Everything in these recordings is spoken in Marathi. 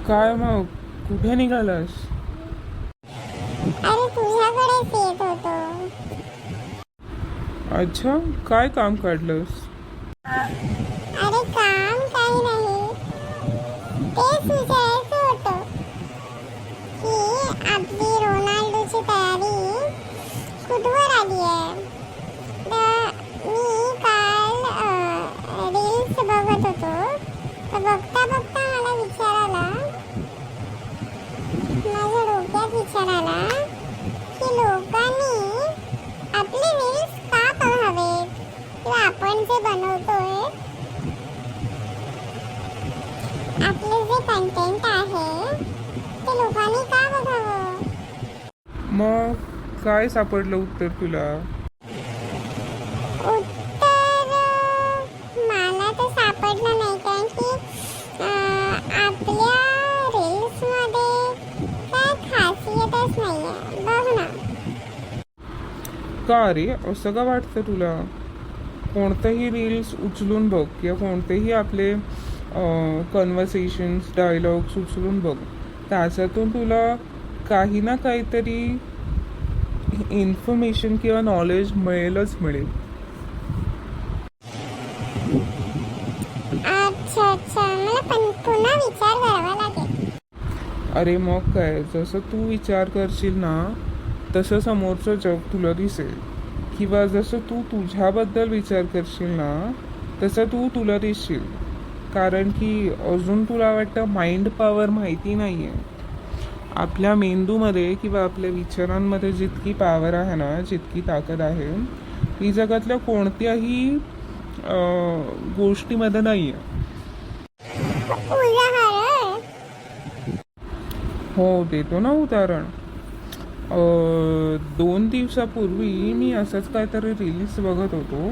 काय मग कुठे निघालास? अरे तुझ्याकडेच येत होतो. अच्छा, काय काम काढलंस? अरे काम काही नाही, तेच विचारायचं होतं की आपली रोनाल्डोची तयारी कुठवर आली आहे. तर मी काल रील्स बघत होतो, तर बघता बघता मला विचार आला, माझ्या डोक्यात विचार आला की लोकांनी आपले रील्स का पाहावेत, किंवा आपण जे बनवतोय, आपले जे कंटेंट आहे ते लोकांनी का बघावं. मग काय सापडलं उत्तर तुला? उत्तर मला तर सापडलं नाही, कारण की आपल्या रील्समध्ये काय खासियतच नाही आहे. बघ ना. का रे, असं का वाटतं तुला? कोणतंही रील्स उचलून बघ किंवा कोणतेही आपले कन्व्हर्सेशन्स डायलॉग्स उचलून बघ, त्याच्यातून तुला काही ना काहीतरी इन्फॉर्मेशन किंवा नॉलेज मिळेलच मिळेल. अच्छा अच्छा, मला पण पुन्हा विचार करावा लागेल. अरे मग काय, जसं तू विचार करशील ना तसं समोरचं जग तुला दिसेल, किंवा जसं तू तुझ्याबद्दल विचार करशील ना तसं तू तुला दिसशील. कारण की अजून तुला वाटतं माइंड पॉवर माहिती नाही आहे. आपल्या मेंदूमध्ये किंवा आपल्या विचारांमध्ये जितकी पॉवर आहे ना, जितकी ताकद आहे, ती जगातल्या कोणत्याही गोष्टीमध्ये नाही आहे. उदाहरण. हो, देतो ना उदाहरण. 2 दिवसापूर्वी मी असंच काहीतरी रील्स बघत होतो.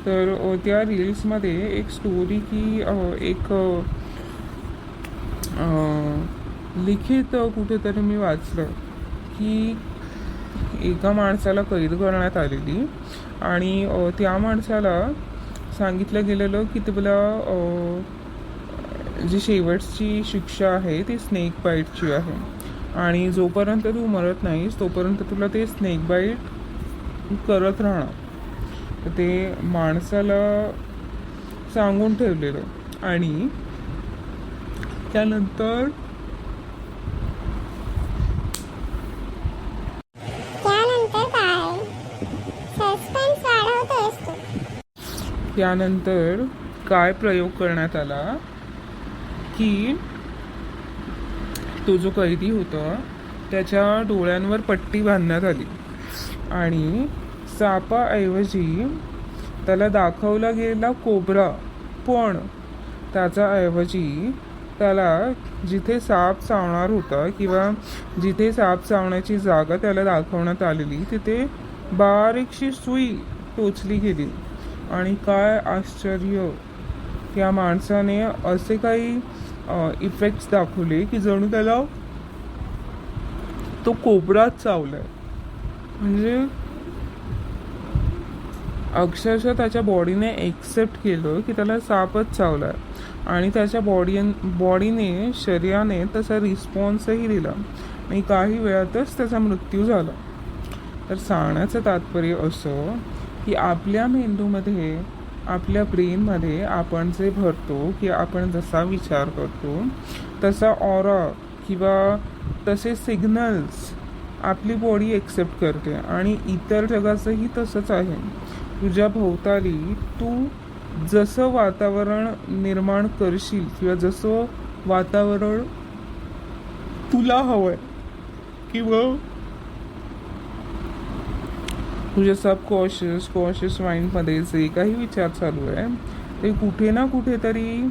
तर त्या रील्समध्ये एक स्टोरी की एक लिखित कुठेतरी मी वाचलं की एका माणसाला कैद करण्यात आलेली, आणि त्या माणसाला सांगितलं गेलेलं की तुला जी शेवटची शिक्षा आहे ती स्नेक बाईटची आहे, आणि जोपर्यंत तू मरत नाहीस तोपर्यंत तुला ते स्नेक बाईट करत राहणार. तर ते माणसाला सांगून ठेवलेलं. आणि त्यानंतर त्यानंतर काय? सस्पेन्स वाढवतोयस तू. त्यानंतर काय प्रयोग करण्यात आला की तो जो कैदी होता त्याच्या डोळ्यांवर पट्टी बांधण्यात आली, आणि सापाऐवजी त्याला दाखवला गेला कोबरा, पण त्याच्याऐवजी त्याला जिथे साप चावणार होता किंवा जिथे साप चावण्याची जागा त्याला दाखवण्यात आलेली तिथे बारीकशी सुई टोचली गेली. आणि काय आश्चर्य, त्या माणसाने असे काही इफेक्ट्स दाखवले की जणू त्याला तो कोबराच चावलाय. म्हणजे अक्षरशः त्याच्या बॉडीने एक्सेप्ट केलं की त्याला सापच चावलाय, आणि त्याच्या बॉडीने शरीराने तसा रिस्पॉन्सही दिला, आणि काही वेळातच त्याचा मृत्यू झाला. तर सांगण्याचं तात्पर्य असं की आपल्या मेंदूमध्ये, आपल्या ब्रेनमध्ये आपण जे भरतो की आपण जसा विचार करतो तसा ऑरा किंवा तसे सिग्नल्स आपली बॉडी एक्सेप्ट करते, आणि इतर जगाचंही तसंच आहे. तुझ्या भोवताली तू जसं वातावरण निर्माण करशील किंवा जसं वातावरण तुला हवंय, किंवा तुझ्या कॉन्शियस माइंडमध्ये जे काही विचार चालू आहे ते कुठे ना कुठेतरी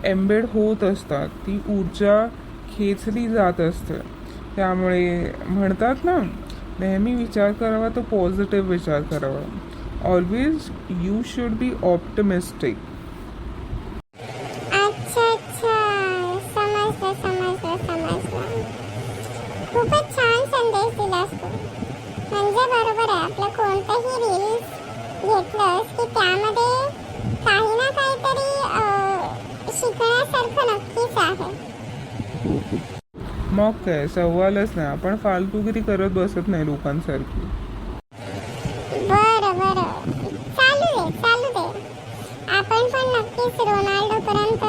एम्बेड होत असतात. ती ऊर्जा खेचली जात असते. त्यामुळे म्हणतात ना, नेहमी विचार करावा तो पॉझिटिव्ह विचार करावा. Always you should be optimistic. अच्छा अच्छा, समजलं. खूपच छान संदेश दिलास तू. म्हणजे बरोबर आहे, आपलं कोणतंही रील्स घेतलंस की त्यामध्ये काही ना काहीतरी शिकण्यासारखं नक्कीच आहे. मग काय सवालच नाही. आपण फालतूगिरी करत बसत नाही लोकांसारखी. बरं बरं चालू दे. आपण पण नक्कीच रोनाल्डो पर्यंत